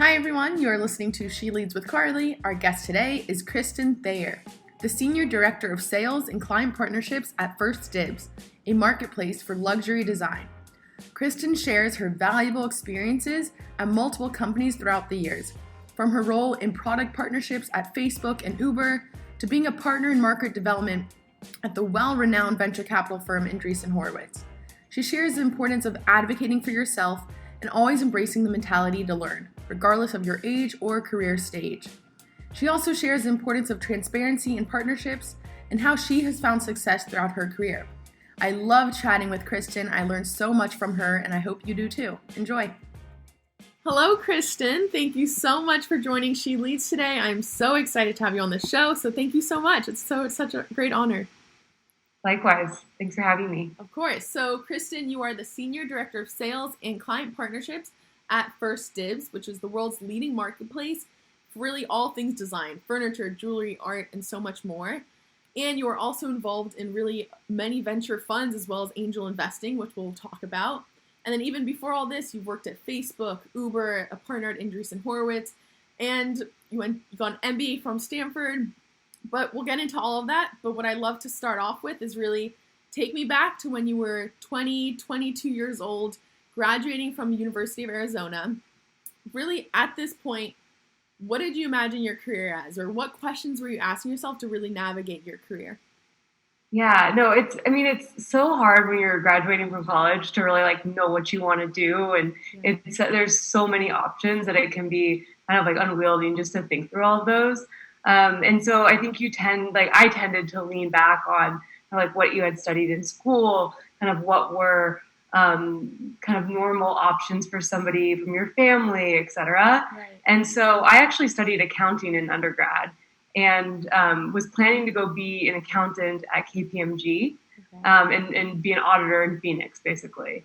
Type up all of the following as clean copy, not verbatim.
Hi everyone, you are listening to She Leads with Carly. Our guest today is Kristin Thayer, the Senior Director of Sales and Client Partnerships at First Dibs, a marketplace for luxury design. Kristin shares her valuable experiences at multiple companies throughout the years, from her role in product partnerships at Facebook and Uber, to being a partner in market development at the well-renowned venture capital firm Andreessen Horowitz. She shares the importance of advocating for yourself and always embracing the mentality to learn, regardless of your age or career stage. She also shares the importance of transparency in partnerships and how she has found success throughout her career. I love chatting with Kristin. I learned so much from her, and I hope you do too. Enjoy. Hello, Kristin. Thank you so much for joining She Leads today. I'm so excited to have you on the show, so thank you so much. It's such a great honor. Likewise. Thanks for having me. Of course. So, Kristin, you are the Senior Director of Sales and Client Partnerships at First Dibs, which is the world's leading marketplace for really all things design, furniture, jewelry, art, and so much more. And you are also involved in really many venture funds as well as angel investing, which we'll talk about. And then even before all this, you've worked at Facebook, Uber, a partner at Andreessen Horowitz, and you got an MBA from Stanford. But we'll get into all of that. But what I love to start off with is really take me back to when you were 20, 22 years old, graduating from the University of Arizona. Really, at this point, what did you imagine your career as? Or what questions were you asking yourself to really navigate your career? Yeah, no, it's so hard when you're graduating from college to really know what you want to do. And there's so many options that it can be kind of unwieldy just to think through all of those. And so I think I tended to lean back on what you had studied in school, kind of what were kind of normal options for somebody from your family, et cetera. Right. And so I actually studied accounting in undergrad and was planning to go be an accountant at KPMG, and be an auditor in Phoenix, basically.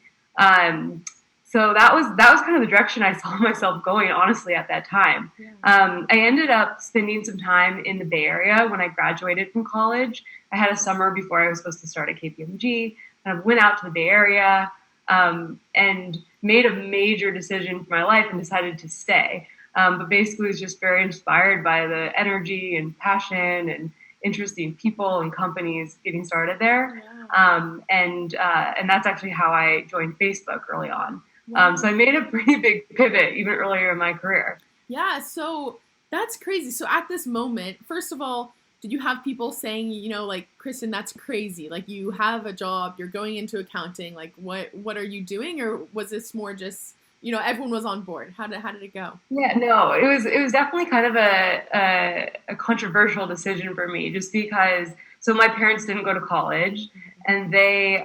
So that was kind of the direction I saw myself going, honestly, at that time. Yeah. I ended up spending some time in the Bay Area when I graduated from college. I had a summer before I was supposed to start at KPMG. I went out to the Bay Area and made a major decision for my life and decided to stay. But basically was just very inspired by the energy and passion and interesting people and companies getting started there. Wow. And that's actually how I joined Facebook early on. Wow. So I made a pretty big pivot even earlier in my career. Yeah, so that's crazy. So at this moment, first of all, did you have people saying, Kristin, that's crazy. You have a job, you're going into accounting. What are you doing? Or was this more just, everyone was on board? How did it go? Yeah, no, it was definitely kind of a controversial decision for me, just because. So my parents didn't go to college, and they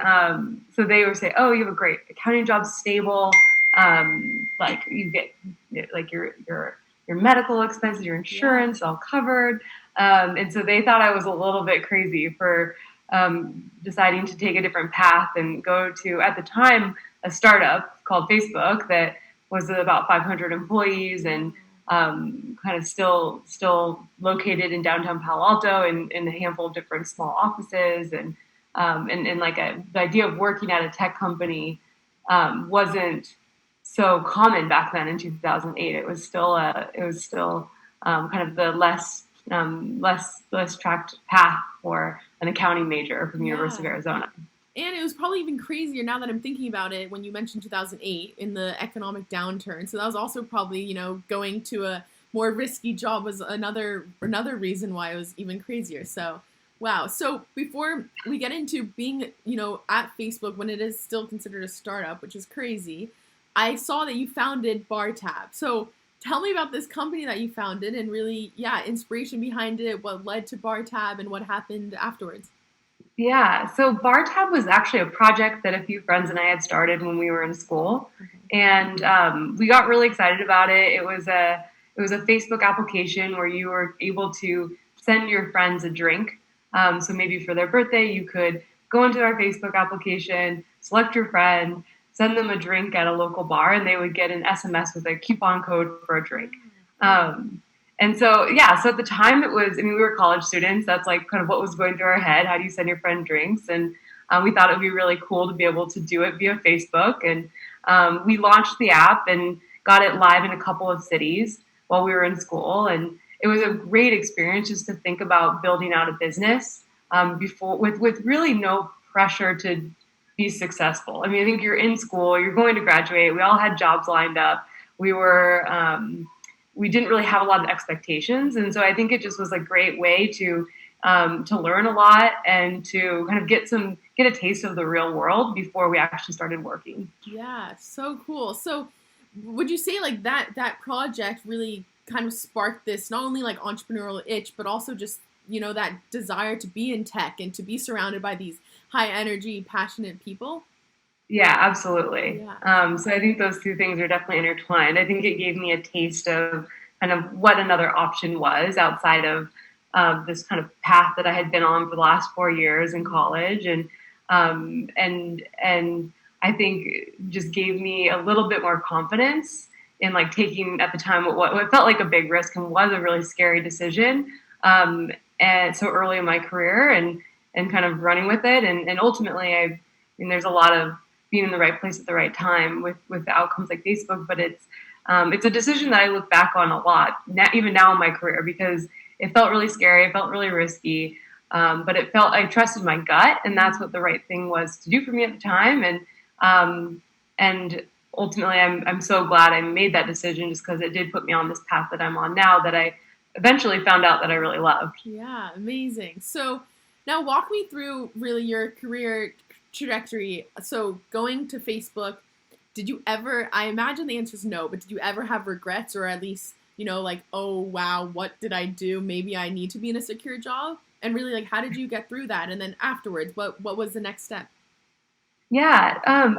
would say, "Oh, you have a great accounting job, stable. You get your medical expenses, your insurance, all covered." And so they thought I was a little bit crazy for deciding to take a different path and go to, at the time, a startup called Facebook that was about 500 employees and kind of still located in downtown Palo Alto in a handful of different small offices. And the idea of working at a tech company wasn't so common back then in 2008. It was still kind of the less tracked path for an accounting major from the University of Arizona. And it was probably even crazier now that I'm thinking about it when you mentioned 2008 in the economic downturn. So that was also probably, going to a more risky job was another reason why it was even crazier. So, wow. So before we get into being, at Facebook when it is still considered a startup, which is crazy, I saw that you founded BarTab. So tell me about this company that you founded and really, inspiration behind it, what led to BarTab and what happened afterwards. Yeah, so BarTab was actually a project that a few friends and I had started when we were in school, and we got really excited about it. It was a Facebook application where you were able to send your friends a drink. So maybe for their birthday, you could go into our Facebook application, select your friend, send them a drink at a local bar, and they would get an SMS with a coupon code for a drink. And so at the time we were college students. That's kind of what was going through our head. How do you send your friend drinks? And we thought it would be really cool to be able to do it via Facebook. And we launched the app and got it live in a couple of cities while we were in school. And it was a great experience just to think about building out a business before with really no pressure to be successful. I mean, I think you're in school, you're going to graduate. We all had jobs lined up. We didn't really have a lot of expectations. And so I think it just was a great way to learn a lot and to kind of get a taste of the real world before we actually started working. Yeah, so cool. So would you say like that project really kind of sparked this, not only like entrepreneurial itch, but also just, that desire to be in tech and to be surrounded by these high energy, passionate people? Yeah, absolutely. Yeah. So I think those two things are definitely intertwined. I think it gave me a taste of kind of what another option was outside of this kind of path that I had been on for the last 4 years in college, and I think just gave me a little bit more confidence in like taking at the time what felt like a big risk and was a really scary decision, and so early in my career, and kind of running with it, and ultimately there's a lot of being in the right place at the right time with outcomes like Facebook, but it's a decision that I look back on a lot, even now in my career, because it felt really scary, it felt really risky, but I trusted my gut, and that's what the right thing was to do for me at the time, and ultimately I'm so glad I made that decision, just because it did put me on this path that I'm on now, that I eventually found out that I really loved. Yeah, amazing. So now walk me through really your career trajectory. So going to Facebook, did you ever, I imagine the answer is no, but did you ever have regrets, or at least, like, oh, wow, what did I do? Maybe I need to be in a secure job? And really, like, how did you get through that? And then afterwards, what was the next step? Yeah, I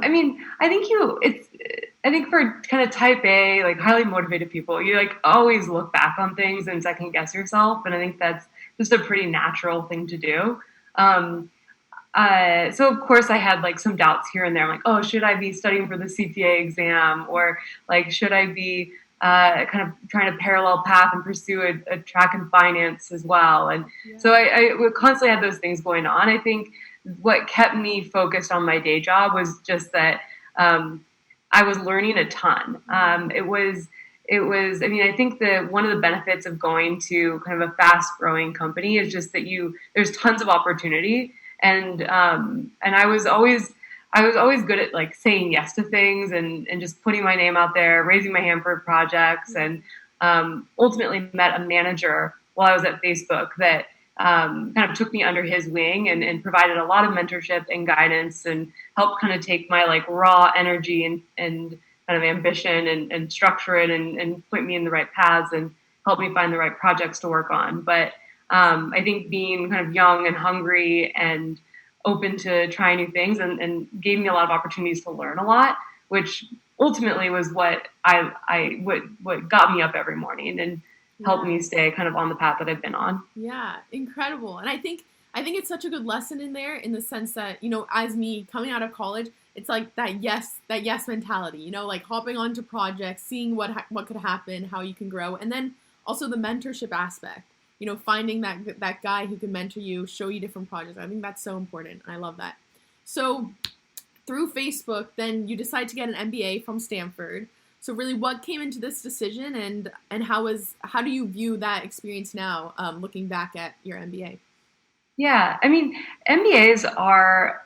think for kind of type A, like highly motivated people, you like always look back on things and second guess yourself. And I think that's just a pretty natural thing to do. So of course I had like some doubts here and there, like, oh, should I be studying for the CPA exam, or like, should I be kind of trying to parallel path and pursue a track in finance as well? And so I would constantly have those things going on. I think what kept me focused on my day job was just that I was learning a ton. I think that one of the benefits of going to kind of a fast growing company is just that there's tons of opportunity. And I was always good at like saying yes to things and just putting my name out there, raising my hand for projects, and ultimately met a manager while I was at Facebook that kind of took me under his wing and provided a lot of mentorship and guidance, and helped kind of take my like raw energy and kind of ambition and structure it and point me in the right paths and help me find the right projects to work on. But I think being kind of young and hungry and open to trying new things and gave me a lot of opportunities to learn a lot, which ultimately was what what got me up every morning and helped me stay kind of on the path that I've been on. Yeah, incredible. And I think it's such a good lesson in there, in the sense that, as me coming out of college, it's like that yes mentality, like hopping onto projects, seeing what could happen, how you can grow, and then also the mentorship aspect. Finding that guy who can mentor you, show you different projects. I think that's so important. I love that. So through Facebook, then you decide to get an MBA from Stanford. So really, what came into this decision, and how do you view that experience now, looking back at your MBA? Yeah, MBAs are,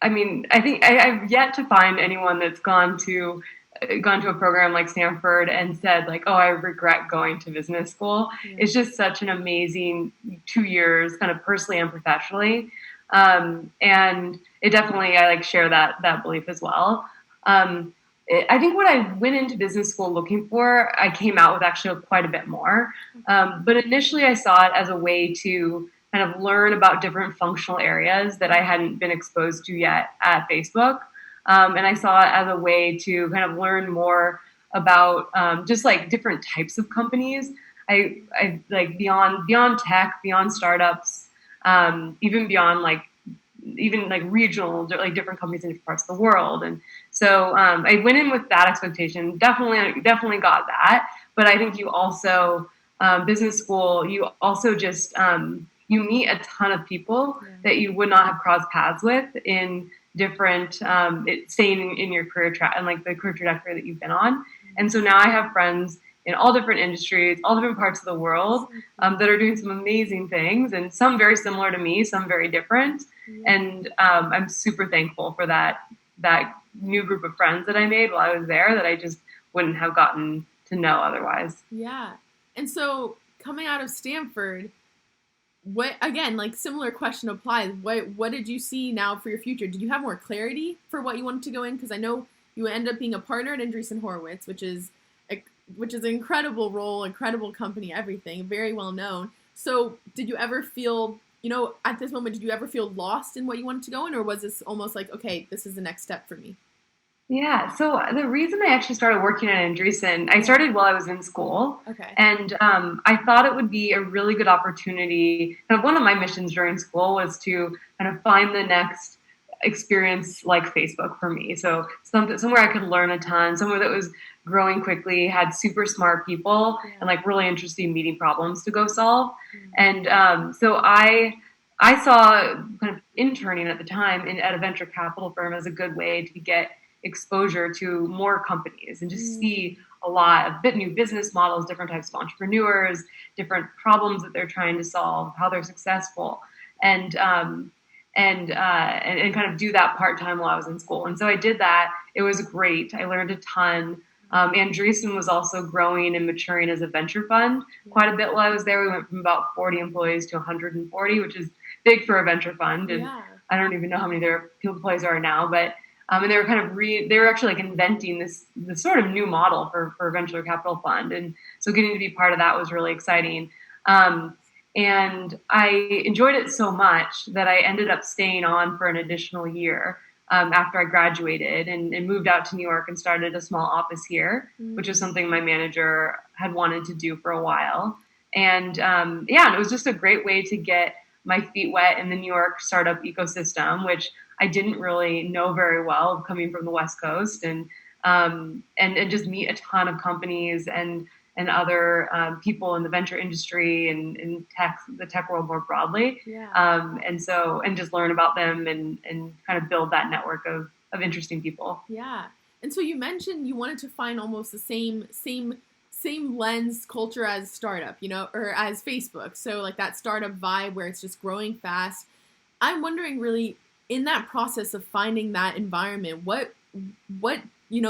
I think I've yet to find anyone that's gone to a program like Stanford and said like, oh, I regret going to business school. Yeah. It's just such an amazing 2 years, kind of personally and professionally. And it definitely, I like share that belief as well. I think what I went into business school looking for, I came out with actually quite a bit more. But initially I saw it as a way to kind of learn about different functional areas that I hadn't been exposed to yet at Facebook. And I saw it as a way to kind of learn more about just like different types of companies. I like beyond tech, beyond startups, even beyond even regional, like different companies in different parts of the world. And so I went in with that expectation. Definitely got that. But I think you also business school, you also just you meet a ton of people that you would not have crossed paths with in different staying in your career track and like the career trajectory that you've been on. And so now I have friends in all different industries, all different parts of the world that are doing some amazing things, and some very similar to me, some very different. And I'm super thankful for that new group of friends that I made while I was there that I just wouldn't have gotten to know otherwise. Yeah. And so coming out of Stanford, what, again, like similar question applies. What did you see now for your future? Did you have more clarity for what you wanted to go in? Because I know you end up being a partner at Andreessen Horowitz, which is an incredible role, incredible company, everything, very well known. So did you ever feel, at this moment, did you ever feel lost in what you wanted to go in? Or was this almost like, okay, this is the next step for me? Yeah, so the reason I actually started working at Andreessen, I started while I was in school. Okay. And I thought it would be a really good opportunity. Kind of one of my missions during school was to kind of find the next experience like Facebook for me. So somewhere I could learn a ton, somewhere that was growing quickly, had super smart people, and like really interesting meeting problems to go solve. And so I saw kind of interning at the time at a venture capital firm as a good way to get exposure to more companies and just see a lot of new business models, different types of entrepreneurs, different problems that they're trying to solve, how they're successful, and kind of do that part-time while I was in school. And so I did that. It was great. I learned a ton. Andreessen was also growing and maturing as a venture fund quite a bit while I was there. We went from about 40 employees to 140, which is big for a venture fund. And I don't even know how many their employees are now, but and they were kind of they were actually like inventing this sort of new model for a venture capital fund. And so getting to be part of that was really exciting. And I enjoyed it so much that I ended up staying on for an additional year after I graduated and moved out to New York and started a small office here, which is something my manager had wanted to do for a while. And and it was just a great way to get my feet wet in the New York startup ecosystem, which I didn't really know very well coming from the West Coast, and just meet a ton of companies and other people in the venture industry and in the tech world more broadly. And just learn about them and kind of build that network of interesting people. Yeah. And so you mentioned you wanted to find almost the same lens culture as startup, or as Facebook. So like that startup vibe where it's just growing fast. I'm wondering really, in that process of finding that environment, what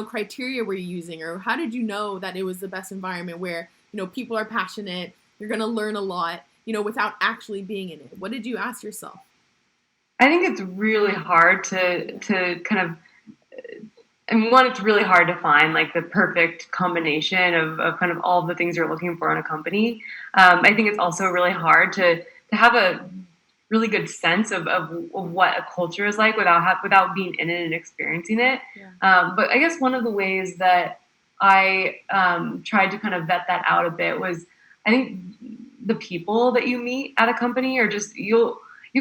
criteria were you using, or how did you know that it was the best environment where, people are passionate, you're going to learn a lot, without actually being in it? What did you ask yourself? I think it's really hard to kind of, it's really hard to find like the perfect combination of kind of all the things you're looking for in a company. I think it's also really hard to have a really good sense of what a culture is like without being in it and experiencing it. But I guess one of the ways that I tried to kind of vet that out a bit was, I think the people that you meet at a company are just, you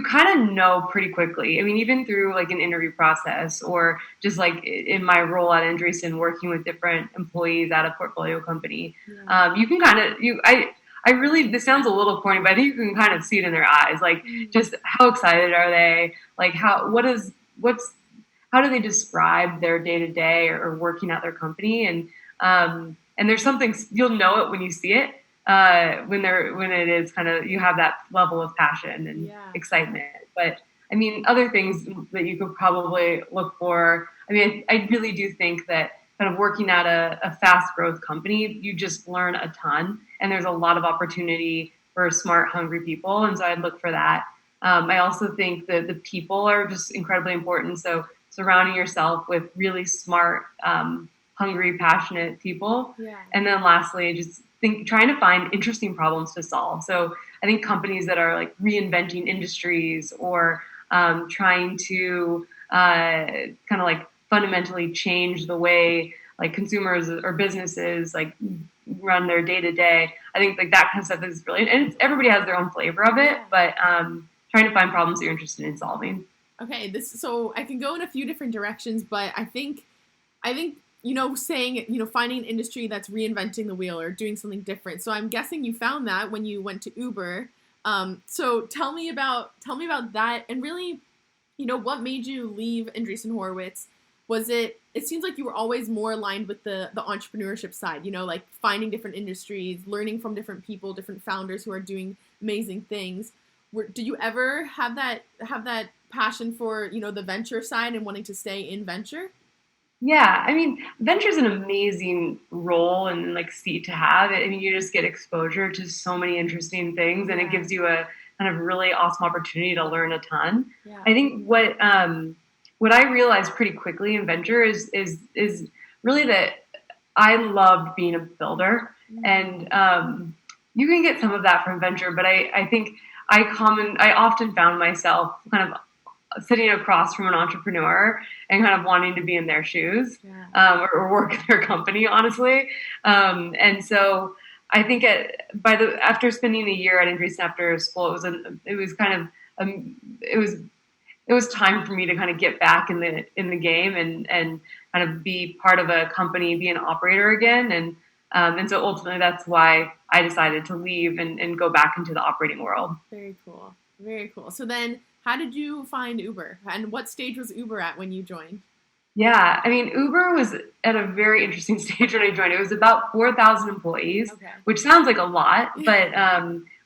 kind of know pretty quickly. I mean, even through like an interview process, or just like in my role at Andreessen working with different employees at a portfolio company, you can kind of, I really, this sounds a little corny, but I think you can kind of see it in their eyes. Like, just how excited are they? Like, how do they describe their day to day or working at their company? And there's something, you'll know it when you see it, when it is kind of, you have that level of passion and excitement. But I mean, other things that you could probably look for. I mean, I really do think that kind of working at a fast growth company, you just learn a ton, and there's a lot of opportunity for smart, hungry people. And so I'd look for that. I also think that the people are just incredibly important. So surrounding yourself with really smart, hungry, passionate people. And then lastly, just trying to find interesting problems to solve. So I think companies that are like reinventing industries or trying to kind of like fundamentally change the way like consumers or businesses like run their day to day. I think like that kind of stuff is brilliant, and everybody has their own flavor of it. But trying to find problems that you're interested in solving. Okay, so I can go in a few different directions, but I think saying finding an industry that's reinventing the wheel or doing something different. So I'm guessing you found that when you went to Uber. So tell me about that, and really, what made you leave Andreessen Horowitz? it seems like you were always more aligned with the entrepreneurship side, like finding different industries, learning from different people, different founders who are doing amazing things. Did you ever have that passion for, the venture side and wanting to stay in venture? Yeah, I mean, venture is an amazing role and like seat to have. I mean, you just get exposure to so many interesting things, and it gives you a kind of really awesome opportunity to learn a ton. Yeah. I think what I realized pretty quickly in venture is really that I loved being a builder, and you can get some of that from venture, but I think I often found myself kind of sitting across from an entrepreneur and kind of wanting to be in their shoes, or work in their company, honestly. And so I think after spending a year at Andreessen after school, it was time for me to kind of get back in the game and kind of be part of a company, be an operator again. And so ultimately that's why I decided to leave and go back into the operating world. Very cool. Very cool. So then how did you find Uber? And what stage was Uber at when you joined? Yeah, I mean, Uber was at a very interesting stage when I joined. It was about 4,000 employees, which sounds like a lot. But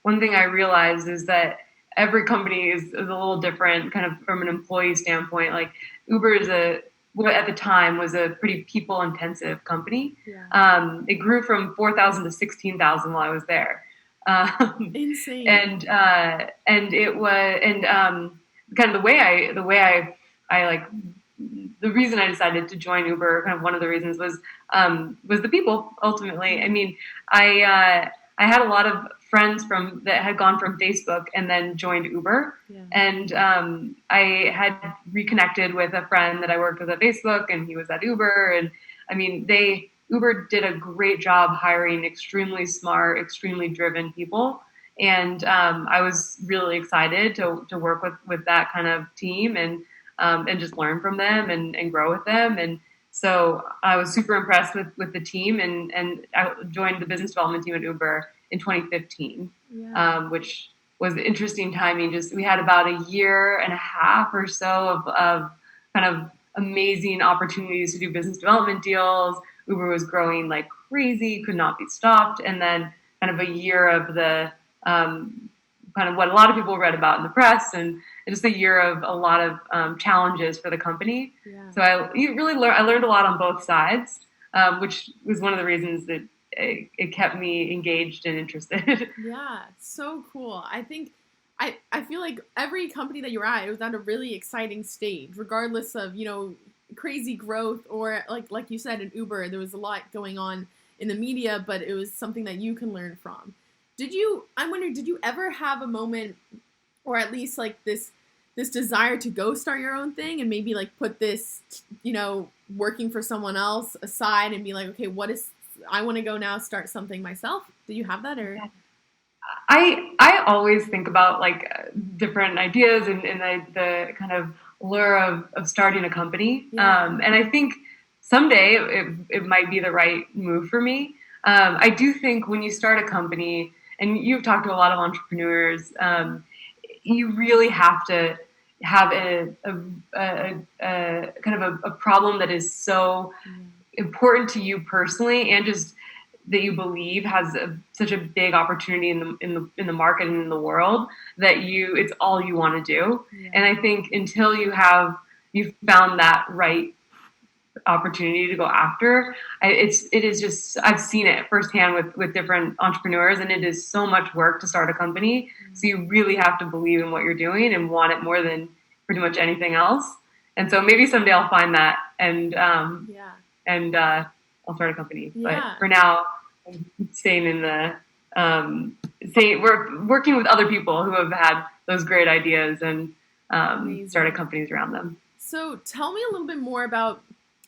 one thing I realized is that every company is a little different kind of from an employee standpoint. Like Uber at the time was a pretty people-intensive company. Yeah. It grew from 4,000 to 16,000 while I was there. Insane. And it was, kind of the way I like, the reason I decided to join Uber, kind of one of the reasons was the people ultimately. I mean, I had a lot of friends that had gone from Facebook and then joined Uber. Yeah. And I had reconnected with a friend that I worked with at Facebook, and he was at Uber. And I mean, Uber did a great job hiring extremely smart, extremely driven people. And I was really excited to work with that kind of team and just learn from them and grow with them. And so I was super impressed with the team, and I joined the business development team at Uber in 2015, which was interesting timing. We had about a year and a half or so of kind of amazing opportunities to do business development deals. Uber was growing like crazy, could not be stopped. And then kind of a year of the kind of what a lot of people read about in the press, and just a year of a lot of challenges for the company. Yeah. So I learned a lot on both sides, which was one of the reasons that it kept me engaged and interested. Yeah, so cool. I think I feel like every company that you're at, it was at a really exciting stage, regardless of, crazy growth or like you said in Uber, there was a lot going on in the media, but it was something that you can learn from. I'm wondering, did you ever have a moment, or at least like this desire to go start your own thing and maybe like put this, working for someone else aside and be like, okay, I want to go now start something myself? Did you have that? Or I always think about like different ideas and the kind of lure of starting a company. Yeah. And I think someday it might be the right move for me. I do think when you start a company, and you've talked to a lot of entrepreneurs, you really have to have a kind of a problem that is so important to you personally, and just that you believe has such a big opportunity in the market and in the world, that it's all you want to do. Yeah. And I think until you've found that right opportunity to go after, it is just, I've seen it firsthand with different entrepreneurs, and it is so much work to start a company. Mm-hmm. So you really have to believe in what you're doing and want it more than pretty much anything else. And so maybe someday I'll find that and I'll start a company. Yeah. But for now, I'm staying in we're working with other people who have had those great ideas and started companies around them. So tell me a little bit more about,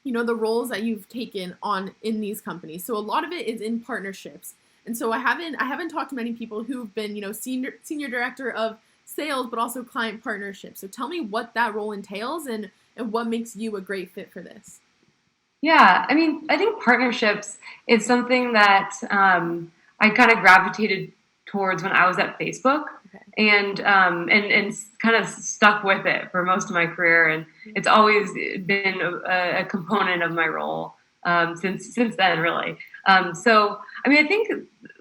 the roles that you've taken on in these companies. So a lot of it is in partnerships. And so I haven't talked to many people who've been, senior director of sales, but also client partnerships. So tell me what that role entails and what makes you a great fit for this. Yeah, I mean, I think partnerships is something that I kind of gravitated towards when I was at Facebook. and kind of stuck with it for most of my career, and it's always been a component of my role since then, really. So, I mean, I think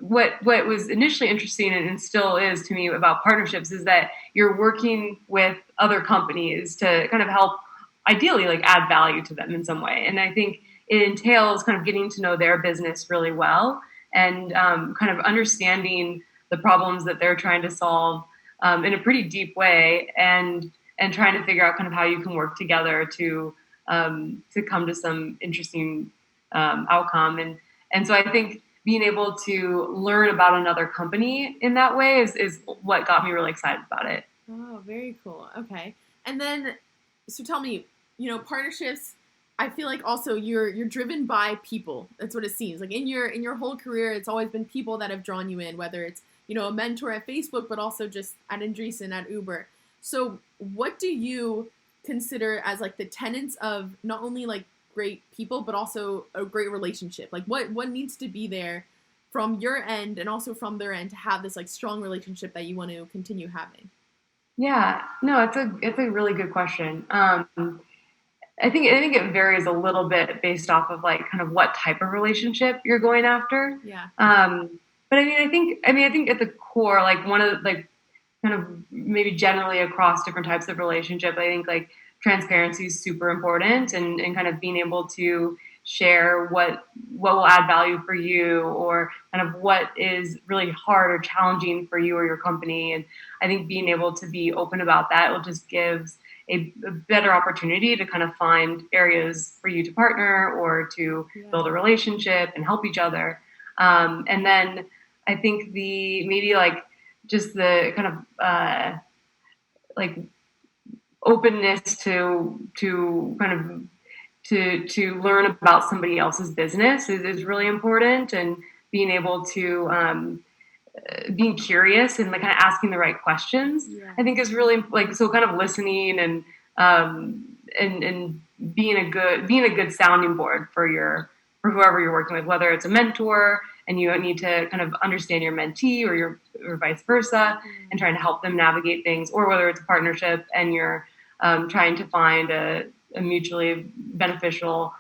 what was initially interesting and still is to me about partnerships is that you're working with other companies to kind of help, ideally, like add value to them in some way. And I think it entails kind of getting to know their business really well and kind of understanding the problems that they're trying to solve in a pretty deep way, and trying to figure out kind of how you can work together to come to some interesting outcome. And so I think being able to learn about another company in that way is what got me really excited about it. Oh, very cool. Okay. And then, so tell me, partnerships, I feel like also you're driven by people. That's what it seems like in your whole career. It's always been people that have drawn you in, whether it's a mentor at Facebook, but also just at Andreessen at Uber. So what do you consider as like the tenets of not only like great people, but also a great relationship? Like what needs to be there from your end and also from their end to have this like strong relationship that you want to continue having? Yeah, no, it's a really good question. I think it varies a little bit based off of like kind of what type of relationship you're going after. Yeah. But I think at the core, like one of like kind of maybe generally across different types of relationship, I think like transparency is super important, and kind of being able to share what will add value for you, or kind of what is really hard or challenging for you or your company. And I think being able to be open about that will just gives a better opportunity to kind of find areas for you to partner or to build a relationship and help each other. And then I think maybe like just the kind of like openness to kind of to learn about somebody else's business is really important, and being able to being curious and like kind of asking the right questions, I think is really like, so kind of listening and being a good sounding board for whoever you're working with, whether it's a mentor and you need to kind of understand your mentee or vice versa, and trying to help them navigate things, or whether it's a partnership and you're trying to find a mutually beneficial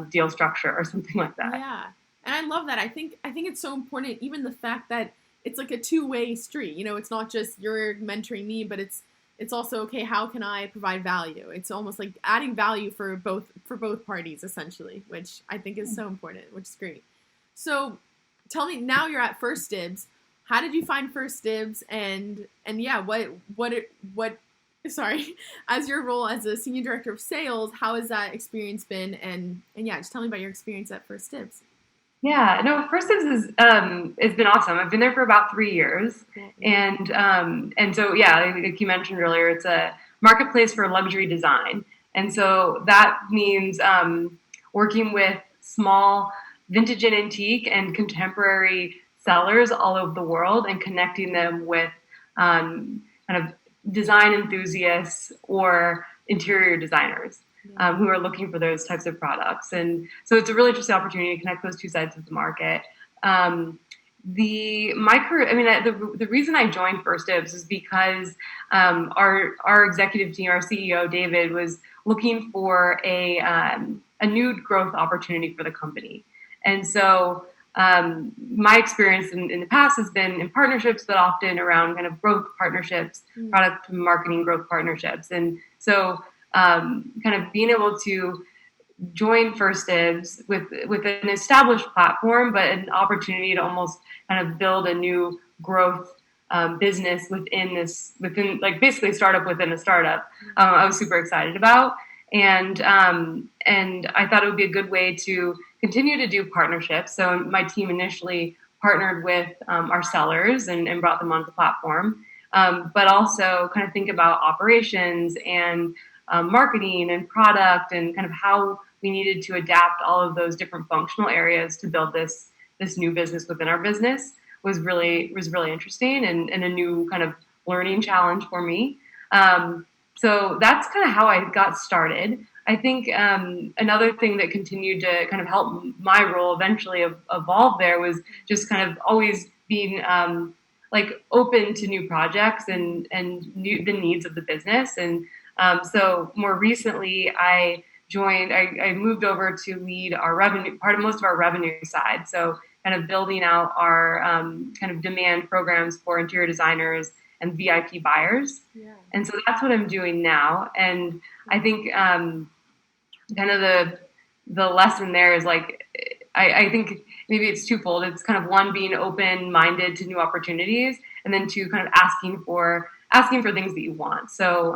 deal structure or something like that. Yeah. And I love that. I think it's so important, even the fact that it's like a two-way street. It's not just you're mentoring me, but it's also, okay, how can I provide value? It's almost like adding value for both parties, essentially, which I think is so important, which is great. So tell me, now you're at First Dibs. How did you find First Dibs? And yeah, as your role as a senior director of sales, how has that experience been? And yeah, just tell me about your experience at First Dibs. Yeah, no, First Dibs it's been awesome. I've been there for about 3 years, and so yeah, like you mentioned earlier, it's a marketplace for luxury design, and so that means working with small vintage and antique and contemporary sellers all over the world, and connecting them with kind of design enthusiasts or interior designers who are looking for those types of products. And so it's a really interesting opportunity to connect those two sides of the market. My career, the reason I joined First Dibs is because our executive team, our CEO David, was looking for a new growth opportunity for the company. And so my experience in the past has been in partnerships, but often around kind of growth partnerships, product marketing growth partnerships. And so kind of being able to join First Dibs with an established platform, but an opportunity to almost kind of build a new growth business within like basically a startup within a startup, I was super excited about. And I thought it would be a good way to continue to do partnerships. So my team initially partnered with our sellers and brought them onto the platform, but also kind of think about operations and marketing and product, and kind of how we needed to adapt all of those different functional areas to build this new business within our business was really interesting, and a new kind of learning challenge for me. So that's kind of how I got started. I think another thing that continued to kind of help my role eventually evolve there was just kind of always being like open to new projects and the needs of the business. And so more recently, I moved over to lead our revenue, most of our revenue side. So kind of building out our kind of demand programs for interior designers and VIP buyers. Yeah. And so that's what I'm doing now. And I think kind of the lesson there is like, I think maybe it's twofold. It's kind of one, being open-minded to new opportunities, and then two, kind of asking for things that you want. So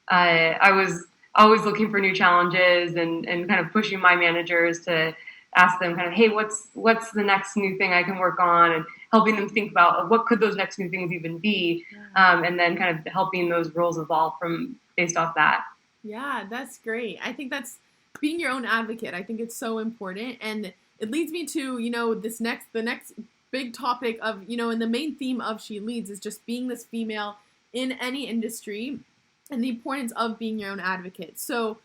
I was always looking for new challenges and kind of pushing my managers to ask them kind of, hey, what's the next new thing I can work on, and helping them think about what could those next new things even be, and then kind of helping those roles evolve based off that. Yeah, that's great. I think that's being your own advocate. I think it's so important, and it leads me to, the next big topic of, and the main theme of She Leads is just being this female in any industry and the importance of being your own advocate. So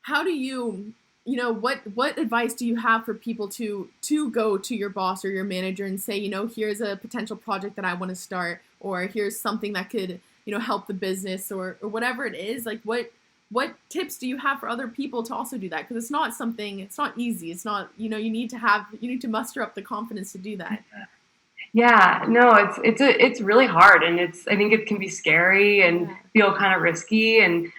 how do you, what advice do you have for people to go to your boss or your manager and say, here's a potential project that I want to start, or here's something that could, help the business, or whatever it is? Like, what tips do you have for other people to also do that? Because it's not easy. It's not, you need to muster up the confidence to do that. Yeah, no, it's really hard, and I think it can be scary and feel kind of risky. And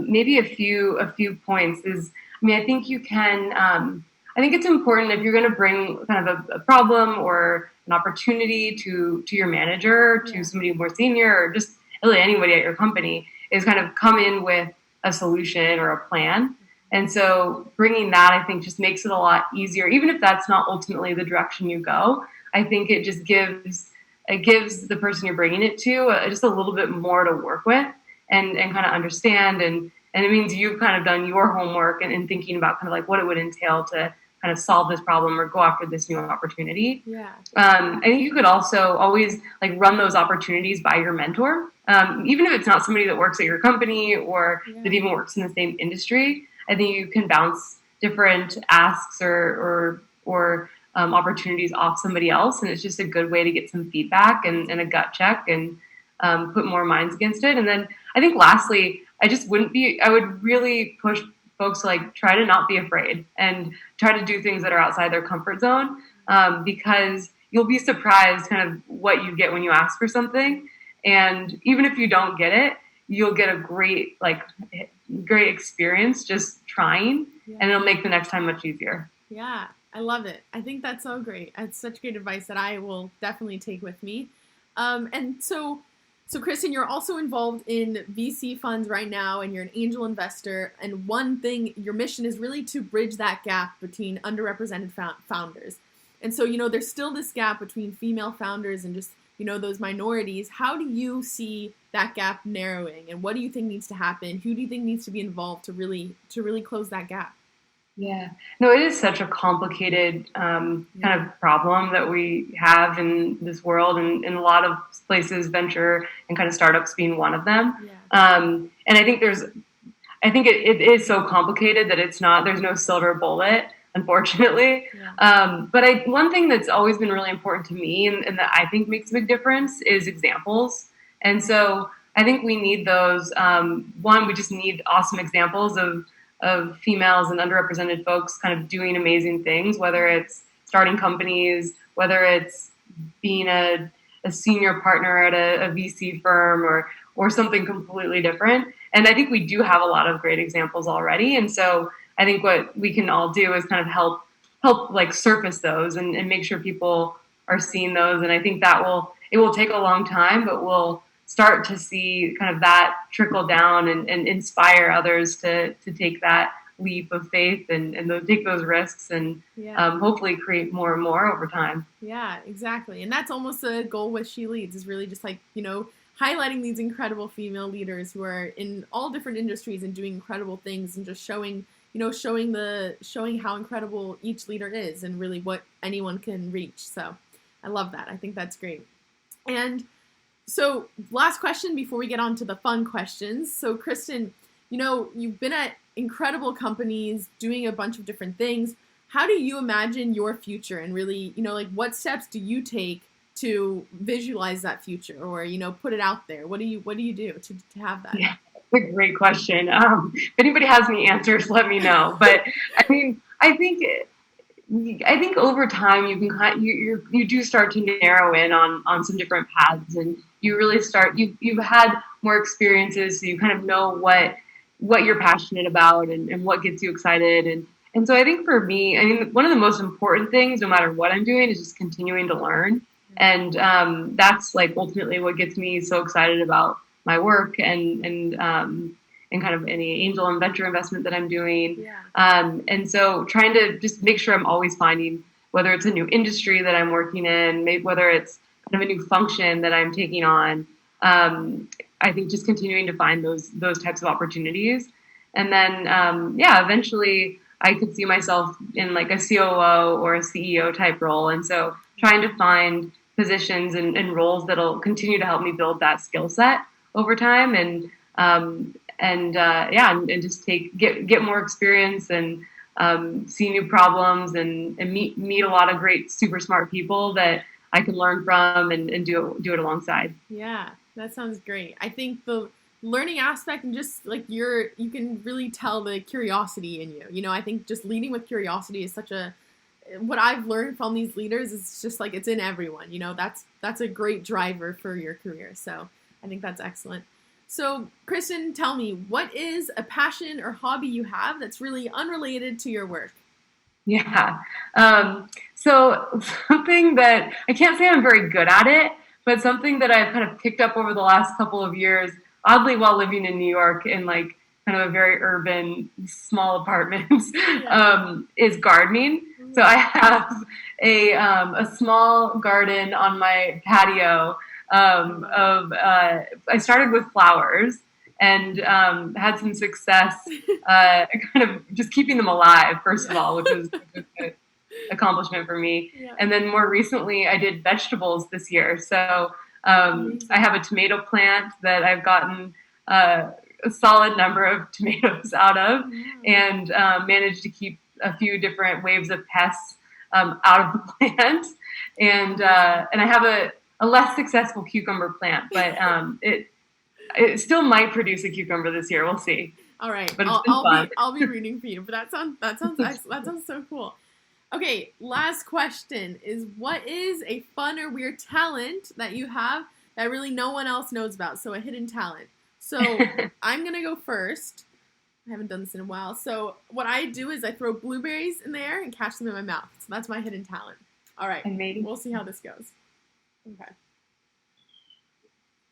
maybe a few points is, I think you can. I think it's important, if you're going to bring kind of a problem or an opportunity to your manager, to somebody more senior, or just really anybody at your company, is kind of come in with a solution or a plan. And so bringing that, I think, just makes it a lot easier, even if that's not ultimately the direction you go. I think it just gives the person you're bringing it to just a little bit more to work with and kind of understand. And it means you've kind of done your homework and thinking about kind of like what it would entail to kind of solve this problem or go after this new opportunity. Yeah. I think you could also always like run those opportunities by your mentor, even if it's not somebody that works at your company or that even works in the same industry. I think you can bounce different asks or opportunities off somebody else, and it's just a good way to get some feedback and a gut check and put more minds against it. And then I think lastly, I would really push folks to like try to not be afraid and try to do things that are outside their comfort zone, because you'll be surprised kind of what you get when you ask for something. And even if you don't get it, you'll get a great experience just trying, and it'll make the next time much easier. Yeah, I love it. I think that's so great. It's such great advice that I will definitely take with me. And so Kristin, you're also involved in VC funds right now, and you're an angel investor. And one thing, your mission is really to bridge that gap between underrepresented founders. And so, there's still this gap between female founders and just, those minorities. How do you see that gap narrowing, and what do you think needs to happen? Who do you think needs to be involved to really close that gap? Yeah, no, it is such a complicated kind of problem that we have in this world, and in a lot of places, venture and kind of startups being one of them. Yeah. And I think it is so complicated that there's no silver bullet, unfortunately. Yeah. But one thing that's always been really important to me, and that I think makes a big difference, is examples. And so I think we need those. One, we just need awesome examples of females and underrepresented folks kind of doing amazing things, whether it's starting companies, whether it's being a senior partner at a VC firm or something completely different. And I think we do have a lot of great examples already. And so I think what we can all do is kind of help like surface those and make sure people are seeing those. And I think it will take a long time, but we'll start to see kind of that trickle down and inspire others to take that leap of faith and take those risks and hopefully create more and more over time. Yeah, exactly. And that's almost the goal with She Leads, is really just like, highlighting these incredible female leaders who are in all different industries and doing incredible things, and just showing how incredible each leader is and really what anyone can reach. So I love that. I think that's great. And so last question before we get on to the fun questions. So Kristin, you've been at incredible companies doing a bunch of different things. How do you imagine your future, and really, what steps do you take to visualize that future, or put it out there? What do you do to have that? Yeah, that's a great question. If anybody has any answers, let me know. But I mean, I think over time you do start to narrow in on some different paths, and you really start you've had more experiences, so you kind of know what you're passionate about and what gets you excited. And so I think for me, I mean, one of the most important things, no matter what I'm doing, is just continuing to learn. And that's like ultimately what gets me so excited about my work and kind of any angel and venture investment that I'm doing. Yeah. And so trying to just make sure I'm always finding, whether it's a new industry that I'm working in, maybe whether it's kind of a new function that I'm taking on. I think just continuing to find those types of opportunities. And then, eventually I could see myself in like a COO or a CEO type role. And so trying to find positions and roles that'll continue to help me build that skill set over time, and just get more experience and see new problems and meet a lot of great, super smart people that I can learn from and do it alongside. Yeah, that sounds great. I think the learning aspect, and just like you can really tell the curiosity in you. I think just leading with curiosity is what I've learned from these leaders is just like it's in everyone. That's a great driver for your career. So I think that's excellent. So Kristin, tell me, what is a passion or hobby you have that's really unrelated to your work? Yeah. So something that I can't say I'm very good at it, but something that I've kind of picked up over the last couple of years, oddly while living in New York in like kind of a very urban, small apartments, is gardening. So I have a small garden on my patio I started with flowers and had some success kind of just keeping them alive, first of all, which was a good accomplishment for me. Yeah. And then more recently, I did vegetables this year. So I have a tomato plant that I've gotten a solid number of tomatoes out of, and managed to keep a few different waves of pests out of the plant. And I have a less successful cucumber plant, but it still might produce a cucumber this year. We'll see. All right, but it's been fun. I'll be rooting for you. But that sounds excellent. That sounds so cool. Okay, last question is, what is a fun or weird talent that you have that really no one else knows about? So a hidden talent. So I'm gonna go first. I haven't done this in a while. So what I do is I throw blueberries in the air and catch them in my mouth. So that's my hidden talent. All right, we'll see how this goes. Okay.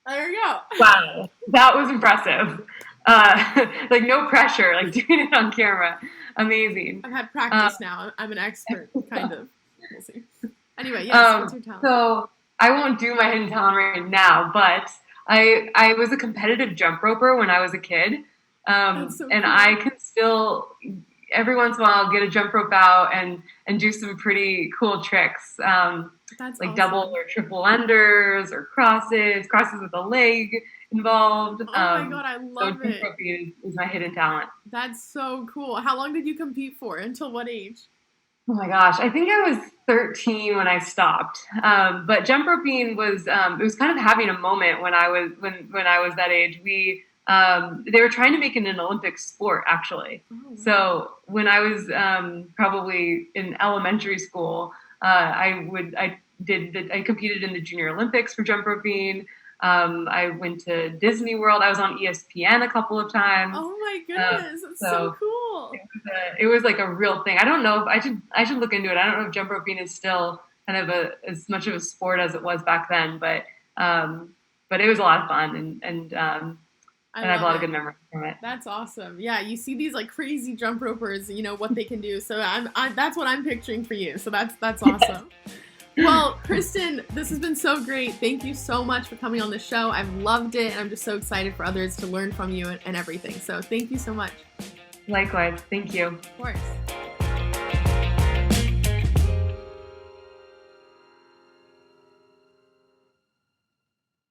There you go. Wow, that was impressive. Like no pressure, like doing it on camera. Amazing. I've had practice now. I'm an expert, kind of. We'll see. Anyway, yes, what's your talent? So I won't do my hidden talent right now, but I was a competitive jump roper when I was a kid. That's so and cool. I can still, every once in a while, get a jump rope out and do some pretty cool tricks. That's like awesome. double or triple unders or crosses with a leg involved. Oh my God, I love it. Jump roping is my hidden talent. That's so cool. How long did you compete for? Until what age? Oh my gosh, I think I was 13 when I stopped. But jump roping was it was kind of having a moment when I was that age. They were trying to make it an Olympic sport, actually. Oh, wow. So when I was probably in elementary school, I competed in the Junior Olympics for jump roping. I went to Disney World. I was on ESPN a couple of times. Oh my goodness, that's so cool. It was like a real thing. I don't know if I should look into it. I don't know if jump roping is still kind of as much of a sport as it was back then, but it was a lot of fun, and I have a lot of good memories from it. That's awesome. Yeah, you see these like crazy jump ropers, what they can do. So that's what I'm picturing for you. So that's awesome. Well, Kristin, this has been so great. Thank you so much for coming on the show. I've loved it, and I'm just so excited for others to learn from you and everything. So thank you so much. Likewise. Thank you. Of course.